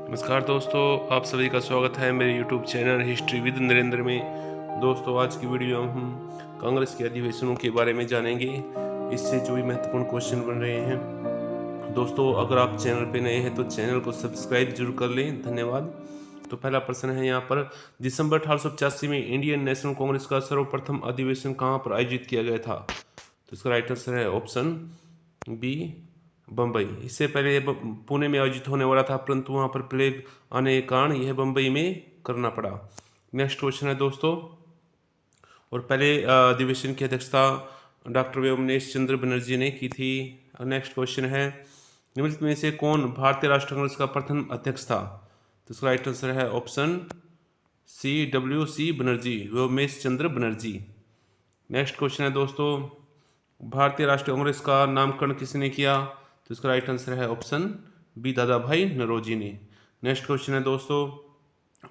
नमस्कार दोस्तों, आप सभी का स्वागत है मेरे YouTube channel history with Narendra में। दोस्तों, आज की वीडियो में हम कांग्रेस के अधिवेशनों के बारे में जानेंगे। इससे जो भी महत्वपूर्ण क्वेश्चन बन रहे हैं। दोस्तों, अगर आप चैनल पे नए हैं तो चैनल को सब्सक्राइब जरूर कर लें, धन्यवाद। तो पहला प्रश्न है यहाँ पर, दिसंबर 1885 में इंडियन नेशनल कांग्रेस का सर्वप्रथम अधिवेशन कहाँ पर आयोजित किया गया था? तो इसका राइट आंसर है ऑप्शन बी, बम्बई। इससे पहले यह पुणे में आयोजित होने वाला था, परंतु वहाँ पर प्लेग आने के कारण यह बम्बई में करना पड़ा। नेक्स्ट क्वेश्चन है दोस्तों, और पहले अधिवेशन की अध्यक्षता डॉक्टर व्योमकेश चंद्र बनर्जी ने की थी। नेक्स्ट क्वेश्चन है, निम्नलिखित में से कौन भारतीय राष्ट्रीय कांग्रेस का प्रथम अध्यक्ष था? तो इसका राइट आंसर है option C, WC Banerjee, Vyomkesh Chandra Banerjee. Next question है दोस्तों, भारतीय राष्ट्रीय कांग्रेस का नामकरण किसने किया? तो इसका राइट आंसर है ऑप्शन बी, दादा भाई नौरोजी ने। नेक्स्ट क्वेश्चन है दोस्तों,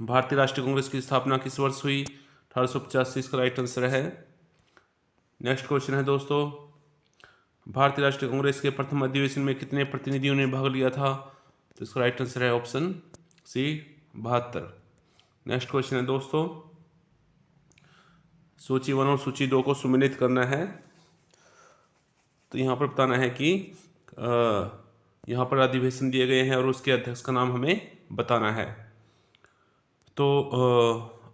भारतीय राष्ट्रीय कांग्रेस की स्थापना किस वर्ष हुई? 1885, इसका राइट आंसर है। नेक्स्ट क्वेश्चन है दोस्तों, भारतीय राष्ट्रीय कांग्रेस के प्रथम अधिवेशन में कितने प्रतिनिधियों ने भाग लिया था? तो इसका राइट आंसर है ऑप्शन सी, 72। नेक्स्ट क्वेश्चन है दोस्तों, सूची 1 और सूची 2 को सम्मिलित करना है। तो यहाँ पर बताना है कि यहाँ पर अधिवेशन दिए गए हैं और उसके अध्यक्ष का नाम हमें बताना है। तो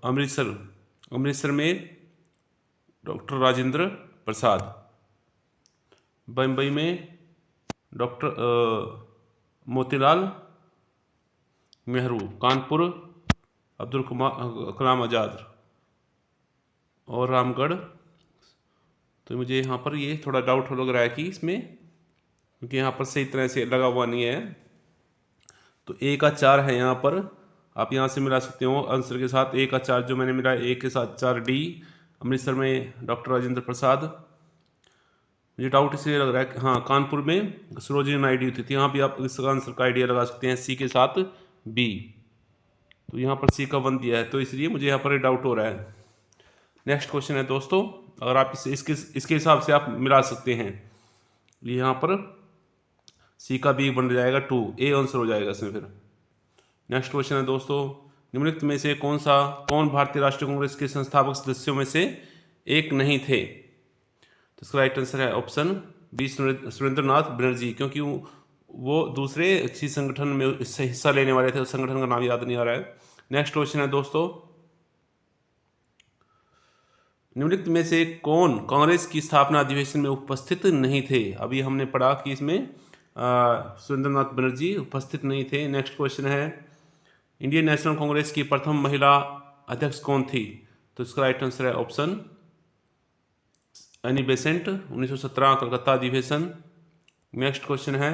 अमृतसर में डॉक्टर राजेंद्र प्रसाद, बम्बई में डॉक्टर मोतीलाल नेहरू, कानपुर अब्दुल कलाम आज़ाद और रामगढ़। तो मुझे यहाँ पर ये थोड़ा डाउट लग रहा है कि इसमें, क्योंकि यहाँ पर सही तरह से लगा हुआ नहीं है। तो A का 4 है यहाँ पर, आप यहाँ से मिला सकते हो आंसर के साथ। A का 4 जो मैंने मिला, A के साथ 4 D, अमृतसर में डॉक्टर राजेंद्र प्रसाद। मुझे डाउट इसलिए लग रहा है कि हाँ, कानपुर में सरोजिनी नायडू थी, यहाँ भी आप इसका आंसर का आइडिया लगा सकते हैं, C के साथ B। तो यहाँ पर C का 1 दिया है, तो इसलिए मुझे यहाँ पर डाउट हो रहा है। नेक्स्ट क्वेश्चन है दोस्तों, अगर आप इसके हिसाब से आप मिला सकते हैं, यहाँ पर C का B बन जाएगा 2, A आंसर हो जाएगा इसमें फिर। नेक्स्ट क्वेश्चन है दोस्तों, निम्नलिखित में से कौन भारतीय राष्ट्रीय कांग्रेस के संस्थापक सदस्यों में से एक नहीं थे? तो इसका राइट आंसर है ऑप्शन बी, सुरेंद्रनाथ बनर्जी, क्योंकि वो दूसरे किसी संगठन में हिस्सा लेने वाले थे, उस संगठन का नाम याद नहीं आ रहा है। नेक्स्ट क्वेश्चन है दोस्तों, निम्नलिखित में से कौन कांग्रेस की स्थापना अधिवेशन में उपस्थित नहीं थे? अभी हमने पढ़ा कि इसमें सुरेंद्रनाथ बनर्जी उपस्थित नहीं थे। नेक्स्ट क्वेश्चन है, इंडियन नेशनल कांग्रेस की प्रथम महिला अध्यक्ष कौन थी? तो इसका राइट आंसर है ऑप्शन एनी बेसेंट, 1917 कलकत्ता अधिवेशन। नेक्स्ट क्वेश्चन है,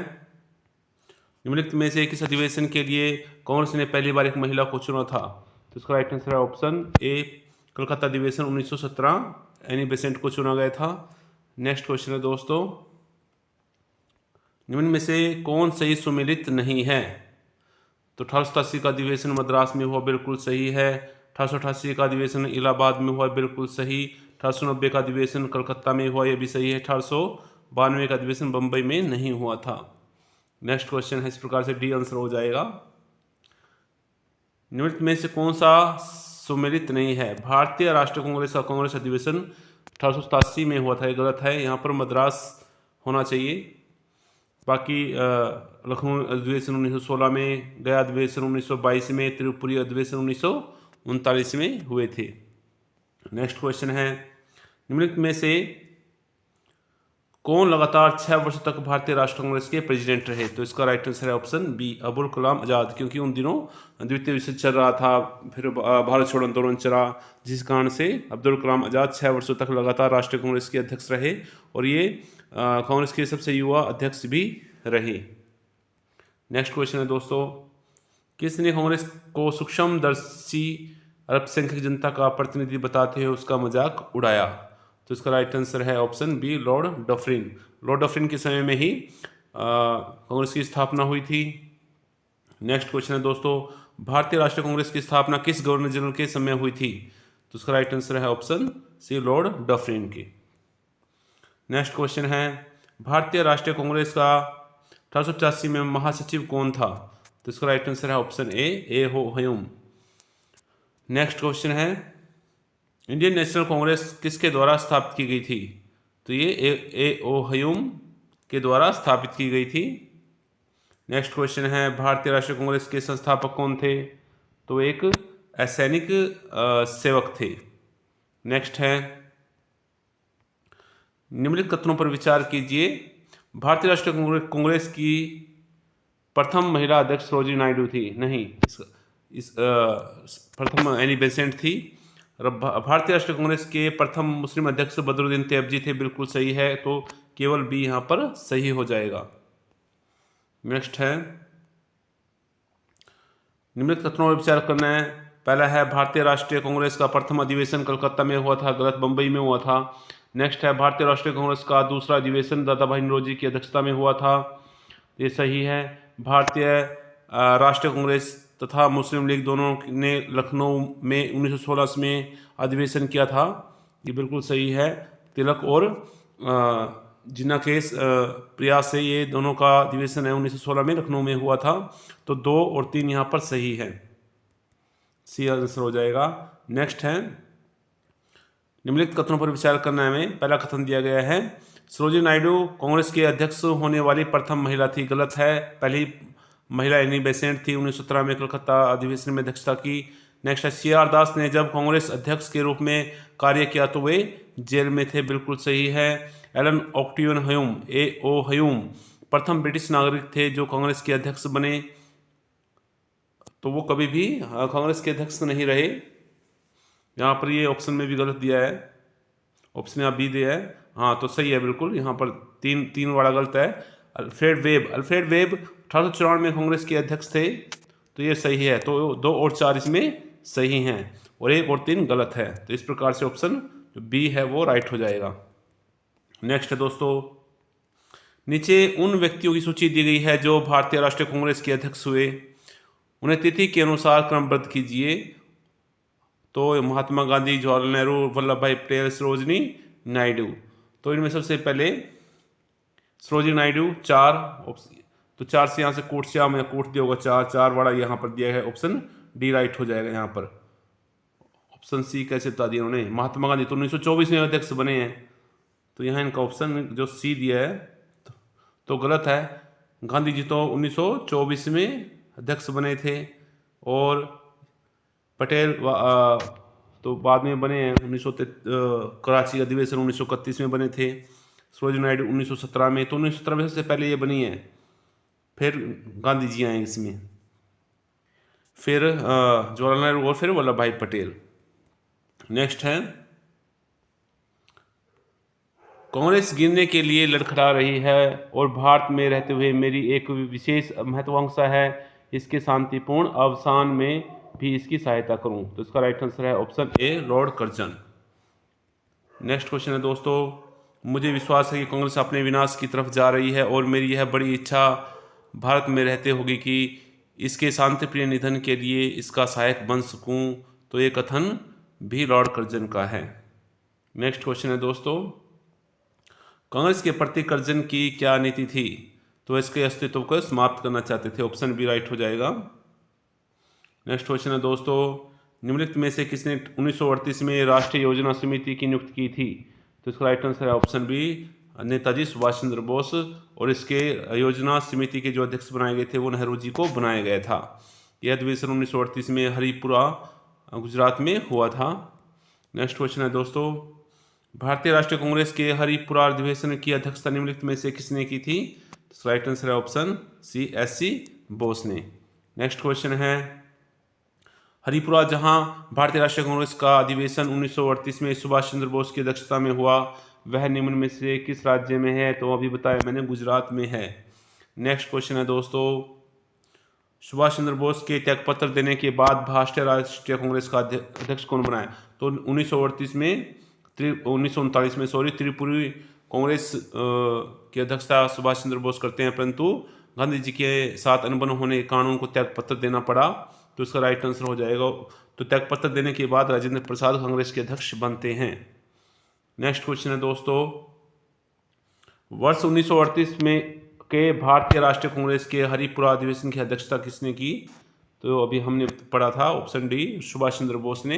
निम्नलिखित में से किस अधिवेशन के लिए कांग्रेस ने पहली बार एक महिला को चुना था? तो इसका राइट आंसर है ऑप्शन ए, कलकत्ता अधिवेशन 1917, एनी बेसेंट को चुना गया था। नेक्स्ट क्वेश्चन है दोस्तों, निम्न में से कौन सही सुमेलित नहीं है? तो 1887 का अधिवेशन मद्रास में हुआ, बिल्कुल सही है। 1888 का अधिवेशन इलाहाबाद में हुआ, बिल्कुल सही। 1890 का अधिवेशन कलकत्ता में हुआ, यह भी सही है। 1892 का अधिवेशन बम्बई में नहीं हुआ था। नेक्स्ट क्वेश्चन है इस प्रकार से, डी आंसर हो जाएगा। निम्नलिखित में से कौन सा सुमेलित नहीं है? भारतीय राष्ट्रीय कांग्रेस का कांग्रेस अधिवेशन 1887 में हुआ था, ये गलत है, यहाँ पर मद्रास होना चाहिए। बाकी लखनऊ अधिवेशन 1916 में, गया अधिवेशन 1922 में, त्रिपुरी अधिवेशन 1939 में हुए थे। नेक्स्ट क्वेश्चन है, निम्नलिखित में से कौन लगातार 6 वर्षों तक भारतीय राष्ट्रीय कांग्रेस के प्रेसिडेंट रहे? तो इसका राइट आंसर है ऑप्शन बी, अबुल कलाम आज़ाद, क्योंकि उन दिनों द्वितीय विश्व चल रहा था, फिर भारत छोड़ो आंदोलन चला, जिस कारण से अब्दुल कलाम आज़ाद 6 वर्षों तक लगातार राष्ट्रीय कांग्रेस के अध्यक्ष रहे, और ये कांग्रेस के सबसे युवा अध्यक्ष भी रहे। नेक्स्ट क्वेश्चन है दोस्तों, किसने कांग्रेस को सूक्ष्मदर्शी अल्पसंख्यक जनता का प्रतिनिधि बताते हुए उसका मजाक उड़ाया? तो इसका राइट आंसर है option B, lord Dufferin. Lord Dufferin के समय में ही कांग्रेस की स्थापना हुई थी। नेक्स्ट क्वेश्चन है दोस्तों, भारतीय राष्ट्रीय कांग्रेस की स्थापना किस गवर्नर जनरल के समय हुई थी? तो इसका राइट आंसर है ऑप्शन सी, लॉर्ड डफरिन की। नेक्स्ट क्वेश्चन है, भारतीय राष्ट्रीय कांग्रेस का 1885 में महासचिव कौन था? तो इसका राइट आंसर है ऑप्शन ए हो हयूम। नेक्स्ट क्वेश्चन है, इंडियन नेशनल कांग्रेस किसके द्वारा स्थापित की गई थी? तो ये ए ओ हयूम के द्वारा स्थापित की गई थी। नेक्स्ट क्वेश्चन है, भारतीय राष्ट्रीय कांग्रेस के संस्थापक कौन थे? तो एक असैनिक सेवक थे। नेक्स्ट है, निम्नलिखित कथनों पर विचार कीजिए। भारतीय राष्ट्रीय कांग्रेस की प्रथम महिला अध्यक्ष सरोजिनी नायडू थी। नहीं, प्रथम एनी बेसेंट थी। भारतीय राष्ट्रीय कांग्रेस के प्रथम मुस्लिम अध्यक्ष बदरुद्दीन तैयबजी थे। बिल्कुल सही है, तो केवल बी यहाँ पर सही हो जाएगा। नेक्स्ट है, निम्नलिखित कथनों पर विचार करना है। पहला है, भारतीय राष्ट्रीय कांग्रेस का प्रथम अधिवेशन कलकत्ता में हुआ था। गलत, बंबई में हुआ था। नेक्स्ट है, भारतीय राष्ट्रीय कांग्रेस का दूसरा अधिवेशन दादा भाई नौरोजी की अध्यक्षता में हुआ था। ये सही है। भारतीय राष्ट्रीय कांग्रेस तथा मुस्लिम लीग दोनों ने लखनऊ में 1916 में अधिवेशन किया था। ये बिल्कुल सही है। तिलक और जिन्ना के प्रयास से ये दोनों का अधिवेशन है 1916 में लखनऊ में हुआ था। तो 2 और 3 यहाँ पर सही है, सी आंसर हो जाएगा। नेक्स्ट है, निम्नलिखित कथनों पर विचार करना है हमें। पहला कथन दिया गया है, सरोजिनी नायडू कांग्रेस के अध्यक्ष होने वाली प्रथम महिला थी। गलत है, पहली महिला एनी बेसेंट थी। 1917 में कलकत्ता अधिवेशन में अध्यक्षता की। नेक्स्ट है, CR दास ने जब कांग्रेस अध्यक्ष के रूप में कार्य किया तो वे जेल में थे। बिल्कुल सही है। Allan Octavian Hume A.O. Hume प्रथम ब्रिटिश नागरिक थे जो कांग्रेस के अध्यक्ष बने। तो वो कभी भी कांग्रेस के अध्यक्ष नहीं रहे। यहाँ पर ये ऑप्शन में भी गलत दिया है, ऑप्शन यहाँ बी दिया है। हाँ, तो सही है बिल्कुल। यहाँ पर तीन वाला गलत है। अल्फ्रेड वेब 1894 में कांग्रेस के अध्यक्ष थे। तो ये सही है। तो 2 और 4 इसमें सही हैं और 1 और 3 गलत है। तो इस प्रकार से ऑप्शन जो बी है वो राइट हो जाएगा। नेक्स्ट है दोस्तों, नीचे उन व्यक्तियों की सूची दी गई है जो भारतीय राष्ट्रीय कांग्रेस के अध्यक्ष हुए। उन्हें तिथि के अनुसार क्रमबद्ध कीजिए। तो महात्मा गांधी, जवाहरलाल नेहरू, वल्लभ भाई पटेल, सरोजिनी नायडू। तो इनमें सबसे पहले सरोजिनी नायडू 4, तो 4 से यहाँ से कोट से मैं कोट दिया होगा 4 वाला यहाँ पर दिया है। ऑप्शन डी राइट हो जाएगा। यहाँ पर ऑप्शन सी कैसे बता दिया उन्होंने? महात्मा गांधी तो 1924 में अध्यक्ष बने हैं। तो यहाँ इनका ऑप्शन जो सी दिया है तो गलत है। गांधी जी तो 1924 में अध्यक्ष बने थे और पटेल तो बाद में बने हैं। कराची अधिवेशन 1931 में बने थे। सरोजिनी नायडू 1917 में। तो 1917 में सबसे पहले ये बनी है, फिर गांधी जी आए इसमें, फिर जवाहरलाल नेहरू और फिर वल्लभ भाई पटेल। नेक्स्ट है, कांग्रेस गिरने के लिए लड़खड़ा रही है और भारत में रहते हुए मेरी एक विशेष महत्वाकांक्षा है इसके शांतिपूर्ण अवसान में भी इसकी सहायता करूं। तो इसका राइट आंसर है option A, Lord Curzon. Next question है दोस्तों, मुझे विश्वास है कि कांग्रेस अपने विनाश की तरफ जा रही है और मेरी यह बड़ी इच्छा भारत में रहते होगी कि इसके शांतिप्रिय निधन के लिए इसका सहायक बन सकूं। तो ये कथन भी लॉर्ड कर्जन का है। नेक्स्ट क्वेश्चन है दोस्तों, कांग्रेस के प्रति कर्जन की क्या नीति थी? तो इसके अस्तित्व को समाप्त करना चाहते थे। ऑप्शन बी राइट हो जाएगा। नेक्स्ट क्वेश्चन है दोस्तों, निम्नलिखित में से किसने 1938 में राष्ट्रीय योजना समिति की नियुक्ति की थी? तो इसका राइट आंसर है ऑप्शन बी, नेताजी सुभाष चंद्र बोस। और इसके योजना समिति के जो अध्यक्ष बनाए गए थे वो नेहरू जी को बनाया गया था। यह अधिवेशन 1938 में हरिपुरा गुजरात में हुआ था। नेक्स्ट क्वेश्चन है दोस्तों, भारतीय राष्ट्रीय कांग्रेस के हरिपुरा अधिवेशन की अध्यक्षता निम्नलिखित में से किसने की थी? तो राइट आंसर है ऑप्शन सी, S.C. बोस ने। नेक्स्ट क्वेश्चन है, हरिपुरा जहां भारतीय राष्ट्रीय कांग्रेस का अधिवेशन 1938 में सुभाष चंद्र बोस की अध्यक्षता में हुआ, वह निम्न में से किस राज्य में है? तो अभी बताया मैंने, गुजरात में है। नेक्स्ट क्वेश्चन है दोस्तों, सुभाष चंद्र बोस के त्यागपत्र देने के बाद भारतीय राष्ट्रीय कांग्रेस का अध्यक्ष कौन बनाया? तो 1939 में त्रिपुरी कांग्रेस की अध्यक्षता सुभाष चंद्र बोस करते हैं, परंतु गांधी जी के साथ अनबन होने के कारण उनको त्यागपत्र देना पड़ा। तो इसका राइट आंसर हो जाएगा। तो त्यागपत्र देने के बाद राजेंद्र प्रसाद कांग्रेस के अध्यक्ष बनते हैं। नेक्स्ट क्वेश्चन है दोस्तों, वर्ष 1938 में के भारतीय राष्ट्रीय कांग्रेस के हरिपुरा अधिवेशन की अध्यक्षता किसने की? तो अभी हमने पढ़ा था, ऑप्शन डी सुभाष चंद्र बोस ने।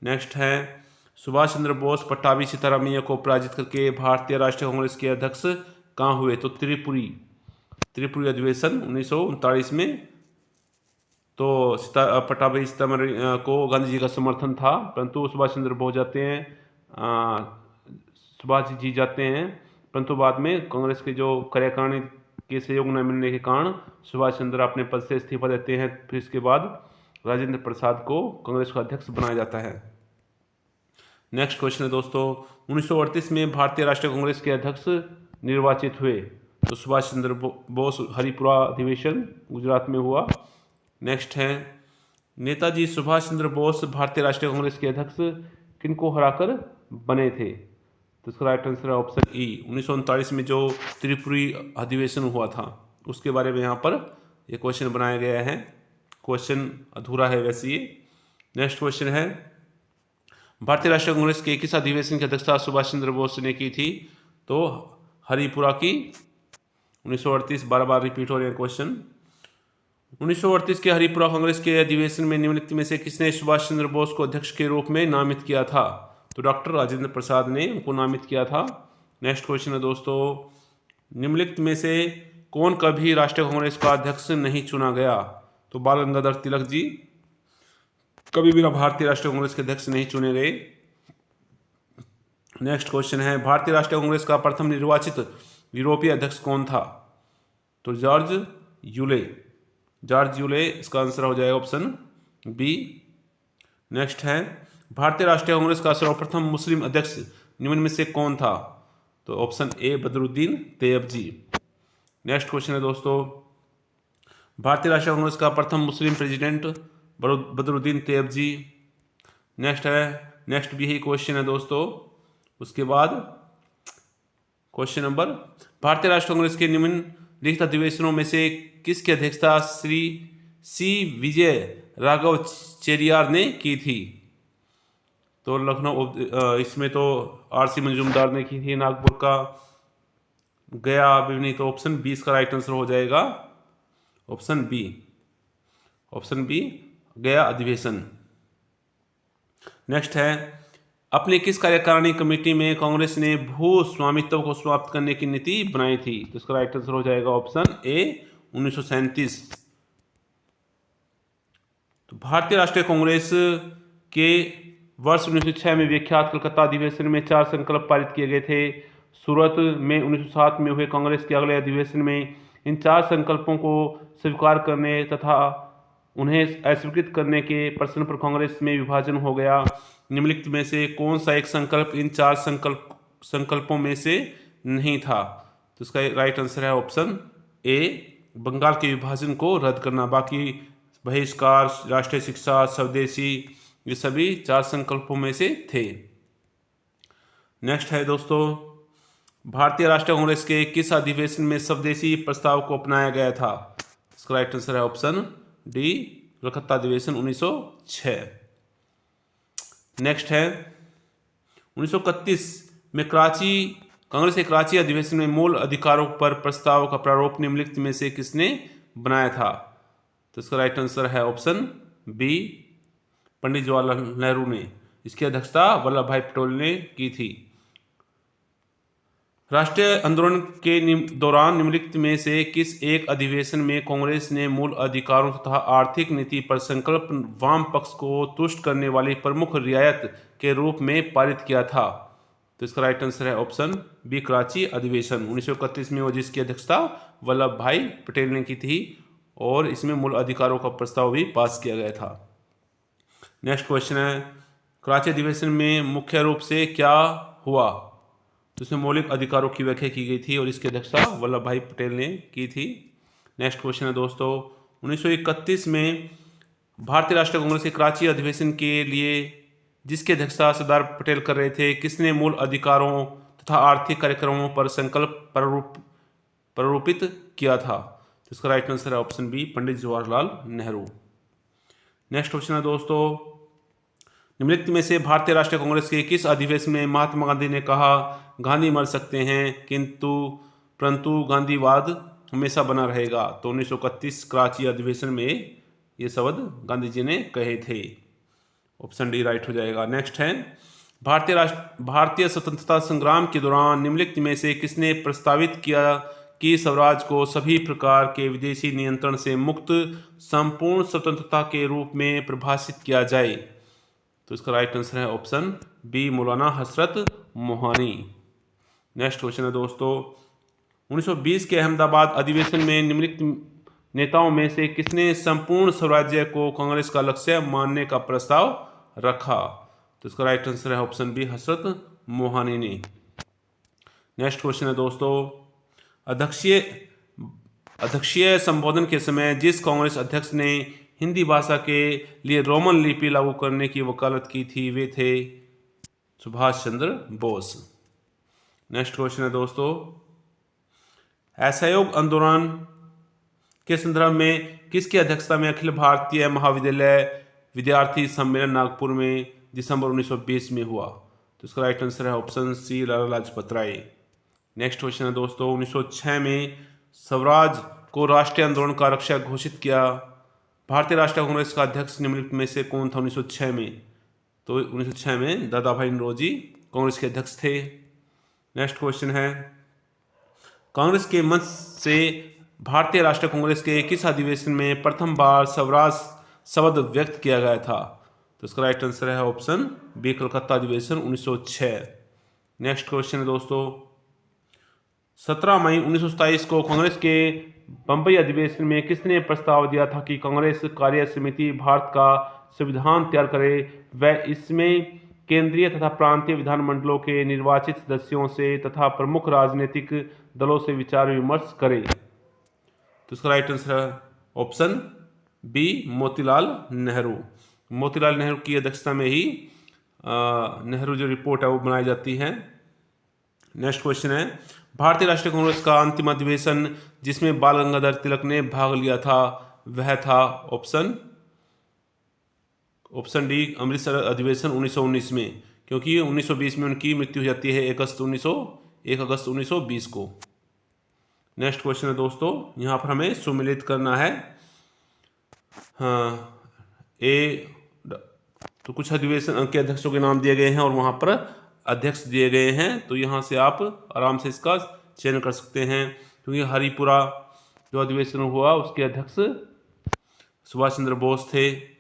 नेक्स्ट है, सुभाष चंद्र बोस पट्टाभी सीतारामैया को पराजित करके भारतीय राष्ट्रीय कांग्रेस के अध्यक्ष कहाँ हुए? तो त्रिपुरी अधिवेशन 1939 में। तो पट्टाभी सीतारामैया को गांधी जी का समर्थन था, परंतु सुभाष चंद्र बोस जाते हैं, सुभाष जी जाते हैं, परंतु बाद में कांग्रेस के जो कार्यकारिणी के सहयोग न मिलने के कारण सुभाष चंद्र अपने पद से इस्तीफा देते हैं। फिर इसके बाद राजेंद्र प्रसाद को कांग्रेस का अध्यक्ष बनाया जाता है। नेक्स्ट क्वेश्चन है दोस्तों, 1938 में भारतीय राष्ट्रीय कांग्रेस के अध्यक्ष निर्वाचित हुए? तो सुभाष चंद्र बोस, हरिपुरा अधिवेशन गुजरात में हुआ। नेक्स्ट है, नेताजी सुभाष चंद्र बोस भारतीय राष्ट्रीय कांग्रेस के अध्यक्ष किनको हराकर बने थे? तो इसका राइट आंसर है ऑप्शन ई, 1939 में जो त्रिपुरी अधिवेशन हुआ था उसके बारे में यहाँ पर ये क्वेश्चन बनाया गया है। क्वेश्चन अधूरा है वैसे ये। नेक्स्ट क्वेश्चन है, भारतीय राष्ट्रीय कांग्रेस के किस अधिवेशन की अध्यक्षता सुभाष चंद्र बोस ने की थी? तो हरिपुरा की 1938, बार बार रिपीट हो रहे हैं क्वेश्चन। 1938 के हरिपुरा कांग्रेस के अधिवेशन में निम्नलिखित में से किसने सुभाष चंद्र बोस को अध्यक्ष के रूप में नामित किया था? तो डॉक्टर राजेंद्र प्रसाद ने उनको नामित किया था। नेक्स्ट क्वेश्चन है दोस्तों, निम्नलिखित में से कौन कभी राष्ट्रीय कांग्रेस का अध्यक्ष नहीं चुना गया? तो बाल गंगाधर तिलक जी कभी भी भारतीय राष्ट्रीय कांग्रेस के अध्यक्ष नहीं चुने गए। नेक्स्ट क्वेश्चन है, भारतीय राष्ट्रीय कांग्रेस का प्रथम निर्वाचित यूरोपीय अध्यक्ष कौन था? तो जॉर्ज यूले, इसका आंसर हो जाएगा ऑप्शन बी। नेक्स्ट है, भारतीय राष्ट्रीय कांग्रेस का सर्वप्रथम मुस्लिम अध्यक्ष निम्न में से कौन था? तो option A Badruddin Tyabji. Next question है दोस्तों, भारतीय राष्ट्रीय कांग्रेस का प्रथम मुस्लिम प्रेसिडेंट बदरुद्दीन तैयबजी। नेक्स्ट भी ही क्वेश्चन है दोस्तों। उसके बाद क्वेश्चन नंबर, भारतीय राष्ट्रीय कांग्रेस के निम्नलिखित अधिवेशनों में से किसकी अध्यक्षता श्री सी विजय राघव चेरियार ने की थी? तो लखनऊ, इसमें तो आरसी मंजूमदार ने की थी नागपुर का। गया भी नहीं, तो ऑप्शन बी इसका राइट आंसर हो जाएगा, ऑप्शन बी गया अधिवेशन। नेक्स्ट है, अपने किस कार्यकारिणी कमेटी में कांग्रेस ने भू स्वामित्व को समाप्त करने की नीति बनाई थी? तो इसका राइट आंसर हो जाएगा ऑप्शन ए 1937। तो भारतीय राष्ट्रीय कांग्रेस के वर्ष 1906 में विख्यात कलकत्ता अधिवेशन में 4 संकल्प पारित किए गए थे। सूरत में 1907 में हुए कांग्रेस के अगले अधिवेशन में इन 4 संकल्पों को स्वीकार करने तथा उन्हें अस्वीकृत करने के प्रश्न पर कांग्रेस में विभाजन हो गया। निम्नलिखित में से कौन सा एक संकल्प इन 4 संकल्पों में से नहीं था? तो इसका राइट आंसर है ऑप्शन ए, बंगाल के विभाजन को रद्द करना। बाकी बहिष्कार, राष्ट्रीय शिक्षा, स्वदेशी, ये सभी 4 संकल्पों में से थे। नेक्स्ट है दोस्तों, भारतीय राष्ट्रीय कांग्रेस के किस अधिवेशन में स्वदेशी प्रस्ताव को अपनाया गया था? इसका राइट आंसर है ऑप्शन डी, कलकत्ता अधिवेशन 1906। नेक्स्ट है, 1931 में कांग्रेस के कराची अधिवेशन में मूल अधिकारों पर प्रस्ताव का प्रारूप निम्नलिखित में से किसने बनाया था? तो इसका राइट आंसर है ऑप्शन बी, पंडित जवाहरलाल नेहरू ने। इसकी अध्यक्षता वल्लभ भाई पटेल ने की थी। राष्ट्रीय आंदोलन के दौरान निम्नलिखित में से किस एक अधिवेशन में कांग्रेस ने मूल अधिकारों तथा आर्थिक नीति पर संकल्प वाम पक्ष को तुष्ट करने वाली प्रमुख रियायत के रूप में पारित किया था? तो इसका राइट आंसर है ऑप्शन बी, कराची अधिवेशन 1931 में, वो जिसकी अध्यक्षता वल्लभ भाई पटेल ने की थी और इसमें मूल अधिकारों का प्रस्ताव भी पास किया गया था। नेक्स्ट क्वेश्चन है, कराची अधिवेशन में मुख्य रूप से क्या हुआ? तो इसमें मौलिक अधिकारों की व्याख्या की गई थी और इसकी अध्यक्षता वल्लभ भाई पटेल ने की थी। नेक्स्ट क्वेश्चन है दोस्तों, 1931 में भारतीय राष्ट्रीय कांग्रेस के कराची अधिवेशन के लिए जिसकी अध्यक्षता सरदार पटेल कर रहे थे, किसने मूल अधिकारों तथा आर्थिक कार्यक्रमों पर संकल्प प्रारूपित किया था? तो इसका राइट आंसर है option B, Pandit Jawaharlal Nehru. Next question है दोस्तों, निम्नलिखित में से भारतीय राष्ट्रीय कांग्रेस के किस अधिवेशन में महात्मा गांधी ने कहा, गांधी मर सकते हैं परंतु गांधीवाद हमेशा बना रहेगा। तो 1931 कराची अधिवेशन में ये शब्द गांधी जी ने कहे थे। ऑप्शन डी राइट हो जाएगा। नेक्स्ट है, भारतीय स्वतंत्रता संग्राम के दौरान निम्नलिखित में से किसने प्रस्तावित किया कि स्वराज को सभी प्रकार के विदेशी नियंत्रण से मुक्त संपूर्ण स्वतंत्रता के रूप में परिभाषित किया जाए? तो इसका राइट आंसर है ऑप्शन बी, मौलाना हसरत मोहानी। नेक्स्ट क्वेश्चन है दोस्तों, 1920 के अहमदाबाद अधिवेशन में निम्नलिखित नेताओं में से किसने संपूर्ण स्वराज्य को कांग्रेस का लक्ष्य मानने का प्रस्ताव रखा? तो इसका राइट आंसर है ऑप्शन बी, हसरत मोहानी ने। नेक्स्ट क्वेश्चन है दोस्तों, अध्यक्षीय संबोधन के समय जिस कांग्रेस अध्यक्ष ने हिंदी भाषा के लिए रोमन लिपि लागू करने की वकालत की थी वे थे सुभाष चंद्र बोस। नेक्स्ट क्वेश्चन है दोस्तों, असहयोग आंदोलन के संदर्भ में किसकी अध्यक्षता में अखिल भारतीय महाविद्यालय विद्यार्थी सम्मेलन नागपुर में दिसंबर 1920 में हुआ? तो इसका राइट आंसर है ऑप्शन सी, लाला लाजपत राय। नेक्स्ट क्वेश्चन है दोस्तों, 1906 में स्वराज को राष्ट्रीय आंदोलन का रक्षक घोषित किया भारतीय राष्ट्रीय कांग्रेस का अध्यक्ष निम्नलिखित में से कौन था 1906 में? तो 1906 में दादा भाई नौरोजी कांग्रेस के अध्यक्ष थे। नेक्स्ट क्वेश्चन है, कांग्रेस के मंच से भारतीय राष्ट्रीय कांग्रेस के किस अधिवेशन में प्रथम बार स्वराज शब्द व्यक्त किया गया था? तो इसका राइट आंसर है ऑप्शन बी, कलकत्ता अधिवेशन 1906। नेक्स्ट क्वेश्चन है दोस्तों, 17 मई 1927 को कांग्रेस के बंबई अधिवेशन में किसने प्रस्ताव दिया था कि कांग्रेस कार्य समिति भारत का संविधान तैयार करे व इसमें केंद्रीय तथा प्रांतीय विधानमंडलों के निर्वाचित सदस्यों से तथा प्रमुख राजनीतिक दलों से विचार विमर्श करे? तो इसका राइट आंसर है ऑप्शन बी, मोतीलाल नेहरू। मोतीलाल नेहरू की अध्यक्षता में ही नेहरू जो रिपोर्ट है वो बनाई जाती है। नेक्स्ट क्वेश्चन है, भारतीय राष्ट्रीय कांग्रेस का अंतिम अधिवेशन जिसमें बाल गंगाधर तिलक ने भाग लिया था वह था ऑप्शन डी, अमृतसर अधिवेशन 1919 में, क्योंकि 1920 में उनकी मृत्यु हो जाती है 1 अगस्त 1920 को। नेक्स्ट क्वेश्चन है दोस्तों, यहाँ पर हमें सुमेलित करना है। हाँ, तो कुछ अधिवेशन के अध्यक्षों के नाम दिए गए हैं और वहाँ पर अध्यक्ष दिए गए हैं, तो यहाँ से आप आराम से इसका चयन कर सकते हैं, क्योंकि हरिपुरा जो अधिवेशन हुआ उसके अध्यक्ष सुभाष चंद्र बोस थे,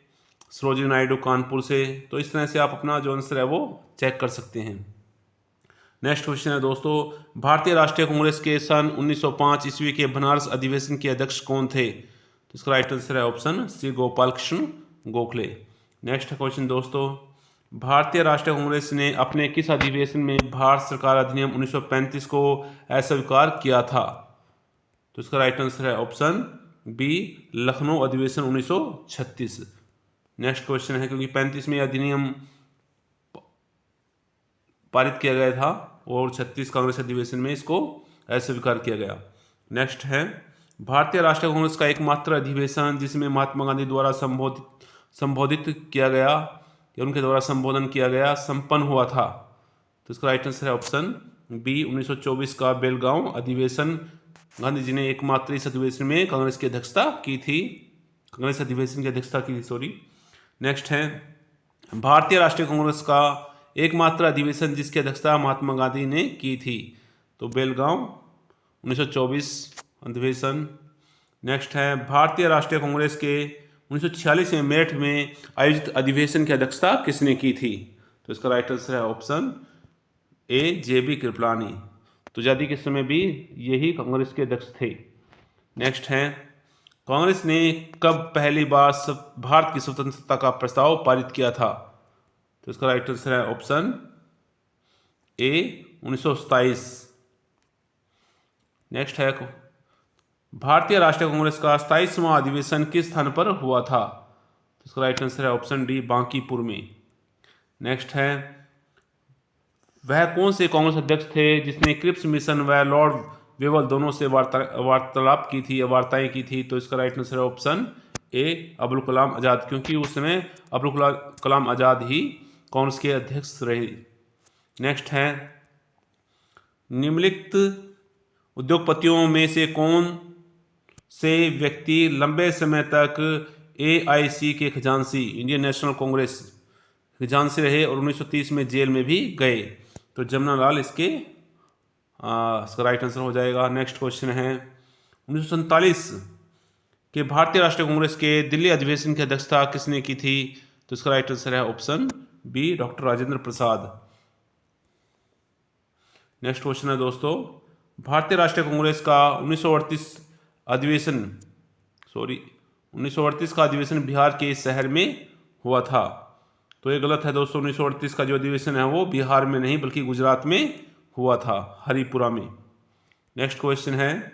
सरोजिनी नायडू कानपुर से। तो इस तरह से आप अपना जो आंसर है वो चेक कर सकते हैं। नेक्स्ट क्वेश्चन है दोस्तों, भारतीय राष्ट्रीय कांग्रेस के सन 1905 ईस्वी के बनारस अधिवेशन के अध्यक्ष कौन थे? तो इसका राइट आंसर है option C, Gopal Krishna Gokhale. Next question दोस्तों, भारतीय राष्ट्रीय कांग्रेस ने अपने किस अधिवेशन में भारत सरकार अधिनियम 1935 को अस्वीकार किया था? तो इसका राइट आंसर है ऑप्शन बी, लखनऊ अधिवेशन 1936। नेक्स्ट क्वेश्चन है, क्योंकि 35 में अधिनियम पारित किया गया था और 36 कांग्रेस अधिवेशन में इसको अस्वीकार किया गया। नेक्स्ट है, भारतीय राष्ट्रीय कांग्रेस का एकमात्र अधिवेशन जिसमें महात्मा गांधी द्वारा संबोधित किया गया या उनके द्वारा संबोधन किया गया संपन्न हुआ था? तो इसका राइट आंसर है ऑप्शन बी, 1924 का बेलगांव अधिवेशन। गांधी जी ने एकमात्र इस अधिवेशन में कांग्रेस की अध्यक्षता की थी, कांग्रेस अधिवेशन की अध्यक्षता की थी, सॉरी। नेक्स्ट है, भारतीय राष्ट्रीय कांग्रेस का एकमात्र अधिवेशन जिसकी अध्यक्षता महात्मा गांधी ने की थी? तो बेलगांव 1924 अधिवेशन। नेक्स्ट है, भारतीय राष्ट्रीय कांग्रेस के 1946 में मेरठ में आयोजित अधिवेशन की अध्यक्षता किसने की थी? तो इसका राइट आंसर है ऑप्शन ए, JB कृपलानी। तो आजादी के समय भी यही कांग्रेस के अध्यक्ष थे। नेक्स्ट है, कांग्रेस ने कब पहली बार भारत की स्वतंत्रता का प्रस्ताव पारित किया था? तो इसका राइट आंसर है ऑप्शन ए, 1927। नेक्स्ट है, भारतीय राष्ट्रीय कांग्रेस का 27वां अधिवेशन किस स्थान पर हुआ था? तो इसका राइट आंसर है ऑप्शन डी, बांकीपुर में। नेक्स्ट है, वह कौन से कांग्रेस अध्यक्ष थे जिसने क्रिप्स मिशन व लॉर्ड वेवल दोनों से वार्तालाप की थी या वार्ताएं की थी? तो इसका राइट आंसर है ऑप्शन ए, अब्दुल कलाम आज़ाद, क्योंकि उस समय अब्दुल कलाम आज़ाद ही कांग्रेस के अध्यक्ष रहे। नेक्स्ट है, निम्नलिखित उद्योगपतियों में से कौन से व्यक्ति लंबे समय तक AIC के खजांची, इंडियन नेशनल कांग्रेस खजांची रहे और 1930 में जेल में भी गए? तो जमनालाल इसका राइट आंसर हो जाएगा। नेक्स्ट क्वेश्चन है 1947 के भारतीय राष्ट्रीय कांग्रेस के दिल्ली अधिवेशन की अध्यक्षता किसने की थी? तो इसका राइट आंसर है option B, doctor Rajendra Prasad. Next question है दोस्तों, भारतीय राष्ट्रीय कांग्रेस का 1938 का अधिवेशन बिहार के शहर में हुआ था। तो ये गलत है दोस्तों, 1938 का जो अधिवेशन है वो बिहार में नहीं बल्कि गुजरात में हुआ था, हरिपुरा में। नेक्स्ट क्वेश्चन है,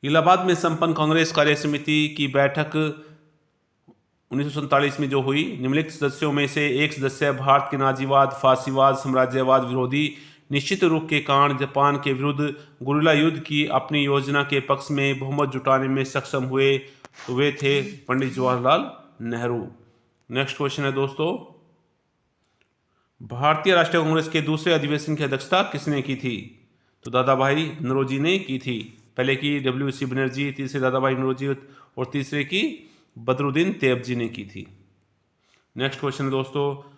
इलाहाबाद में संपन्न कांग्रेस कार्य समिति की बैठक 1947 में जो हुई, निम्नलिखित सदस्यों में से एक सदस्य भारत के नाजीवाद, फासीवाद, साम्राज्यवाद विरोधी निश्चित रूप के कारण जापान के विरुद्ध गुरिल्ला युद्ध की अपनी योजना के पक्ष में बहुमत जुटाने में सक्षम हुए, तो वे थे पंडित जवाहरलाल नेहरू। नेक्स्ट क्वेश्चन है दोस्तों, भारतीय राष्ट्रीय कांग्रेस के दूसरे अधिवेशन की अध्यक्षता किसने की थी? तो दादा भाई नौरोजी ने की थी। पहले की WC बनर्जी, तीसरे दादा भाई नौरोजी और तीसरे की बदरुद्दीन तैयबजी ने की थी। नेक्स्ट क्वेश्चन है दोस्तों,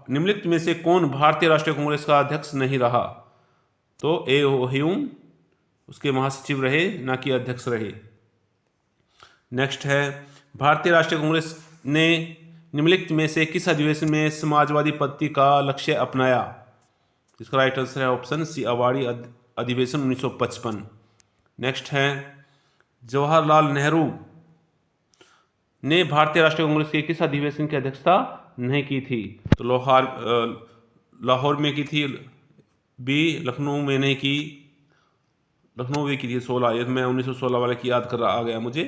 निम्नलिखित में से कौन भारतीय राष्ट्रीय कांग्रेस का अध्यक्ष नहीं रहा? तो A.O. ह्यूम उसके महासचिव रहे, ना कि अध्यक्ष रहे। नेक्स्ट है, भारतीय राष्ट्रीय कांग्रेस ने निम्नलिखित में से किस अधिवेशन में समाजवादी पद्धति का लक्ष्य अपनाया? इसका राइट आंसर है ऑप्शन सी, अवाड़ी अधिवेशन 1955। नेक्स्ट है, जवाहरलाल नेहरू ने भारतीय राष्ट्रीय कांग्रेस के किस अधिवेशन की अध्यक्षता नहीं की थी? तो लाहौर में की थी, बी लखनऊ में नहीं की, लखनऊ में की थी 16, ये मैं 1916 वाले की याद कर रहा आ गया मुझे।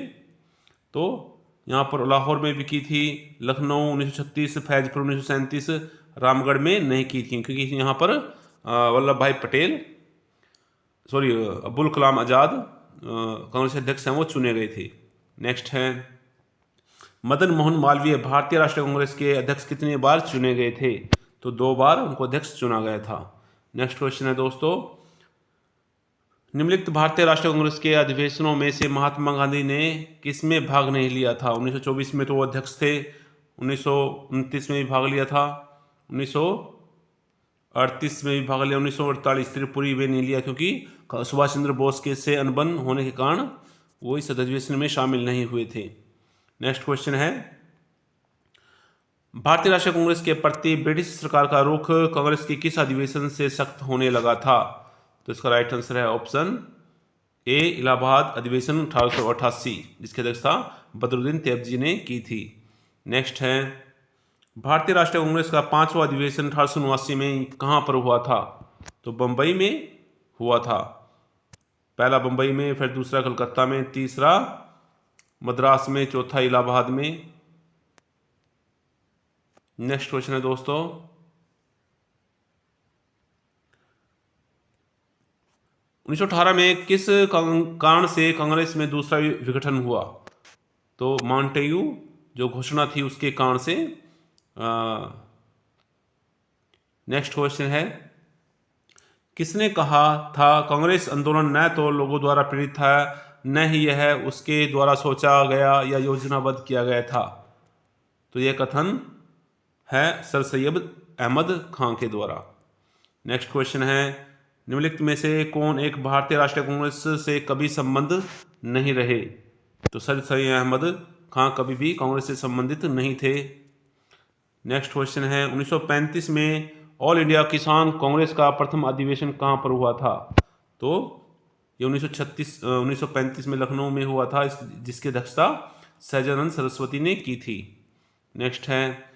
तो यहाँ पर लाहौर में भी की थी, लखनऊ 1936, फैजपुर 1937, रामगढ़ में नहीं की थी, क्योंकि यहाँ पर वल्लभ भाई पटेल अब्दुल कलाम आज़ाद कांग्रेस अध्यक्ष हैं वो चुने गए थे। नेक्स्ट है, मदन मोहन मालवीय भारतीय राष्ट्रीय कांग्रेस के अध्यक्ष कितने बार चुने गए थे? तो 2 बार उनको अध्यक्ष चुना गया था। नेक्स्ट क्वेश्चन है दोस्तों, निम्नलिखित भारतीय राष्ट्रीय कांग्रेस के अधिवेशनों में से महात्मा गांधी ने किसमें भाग नहीं लिया था? 1924 में तो वो अध्यक्ष थे, 1929 में भी भाग लिया था, 1938 में भी भाग लिया, 1948 त्रिपुरी में नहीं लिया क्योंकि सुभाष चंद्र बोस के से अनबन होने के कारण वो इस अधिवेशन में शामिल नहीं हुए थे। नेक्स्ट क्वेश्चन है, भारतीय राष्ट्रीय कांग्रेस के प्रति ब्रिटिश सरकार का रुख कांग्रेस के किस अधिवेशन से सख्त होने लगा था? तो इसका राइट आंसर है ऑप्शन ए, इलाहाबाद अधिवेशन 1888, जिसकी अध्यक्षता बदरुद्दीन तैयबजी ने की थी। नेक्स्ट है, भारतीय राष्ट्रीय कांग्रेस का 5वां अधिवेशन 1879 में कहाँ पर हुआ था? तो बम्बई में हुआ था। पहला बम्बई में, फिर दूसरा कलकत्ता में, तीसरा मद्रास में, चौथा इलाहाबाद में। नेक्स्ट क्वेश्चन है दोस्तों, 1918 में किस कारण से कांग्रेस में दूसरा विघटन हुआ? तो मॉन्टेग्यू जो घोषणा थी उसके कारण से। नेक्स्ट क्वेश्चन है, किसने कहा था कांग्रेस आंदोलन न तो लोगों द्वारा प्रेरित था न ही यह उसके द्वारा सोचा गया या योजनाबद्ध किया गया था? तो यह कथन है सर सैयद अहमद खान के द्वारा। नेक्स्ट क्वेश्चन है, निम्नलिखित में से कौन एक भारतीय राष्ट्रीय कांग्रेस से कभी संबंध नहीं रहे? तो सर सैयद अहमद खान कभी भी कांग्रेस से संबंधित नहीं थे। नेक्स्ट क्वेश्चन है, 1935 में ऑल इंडिया किसान कांग्रेस का प्रथम अधिवेशन कहाँ पर हुआ था? तो ये 1935 में लखनऊ में हुआ था, जिसकी अध्यक्षता सहजानंद सरस्वती ने की थी। नेक्स्ट है,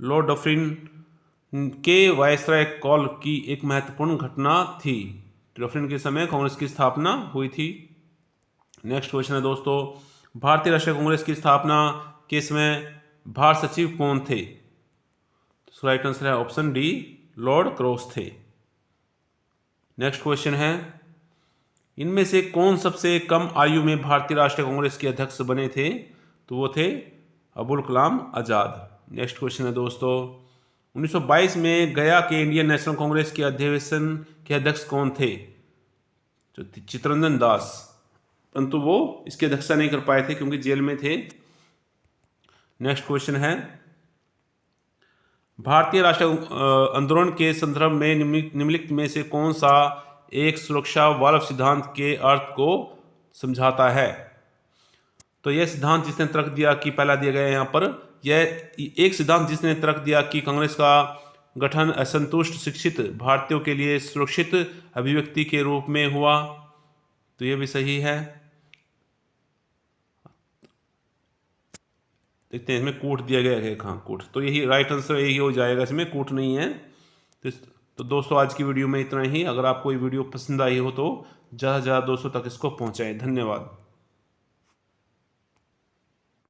लॉर्ड डफरिन के वायसराय कॉल की एक महत्वपूर्ण घटना थी। डफरिन के समय कांग्रेस की स्थापना हुई थी। नेक्स्ट क्वेश्चन है दोस्तों, भारतीय राष्ट्रीय कांग्रेस की स्थापना के समय भारत सचिव कौन थे? तो राइट आंसर है ऑप्शन डी, लॉर्ड क्रॉस थे। नेक्स्ट क्वेश्चन है, इनमें से कौन सबसे कम आयु में भारतीय राष्ट्रीय कांग्रेस के अध्यक्ष बने थे? तो वो थे अब्दुल कलाम आज़ाद। नेक्स्ट क्वेश्चन है दोस्तों, 1922 में गया के इंडियन नेशनल कांग्रेस के अधिवेशन के अध्यक्ष कौन थे? तो चित्तरंजन दास। परंतु वो इसकी अध्यक्षता नहीं कर पाए थे क्योंकि जेल में थे। नेक्स्ट क्वेश्चन है, भारतीय राष्ट्र आंदोलन के संदर्भ में निम्नलिखित में से कौन सा एक सुरक्षा वाल्व सिद्धांत के अर्थ को समझाता है? तो यह सिद्धांत जिसने तर्क दिया कि पहला दिया गया यहाँ पर, यह एक सिद्धांत जिसने तर्क दिया कि कांग्रेस का गठन असंतुष्ट शिक्षित भारतीयों के लिए सुरक्षित अभिव्यक्ति के रूप में हुआ, तो यह भी सही है। देखते हैं इसमें कूट दिया गया है, कहाँ कूट, तो यही राइट आंसर यही हो जाएगा, इसमें कूट नहीं है। तो दोस्तों आज की वीडियो में इतना ही। अगर आपको ये वीडियो पसंद आई हो तो ज़्यादा से ज़्यादा दोस्तों तक इसको पहुँचाएं। धन्यवाद।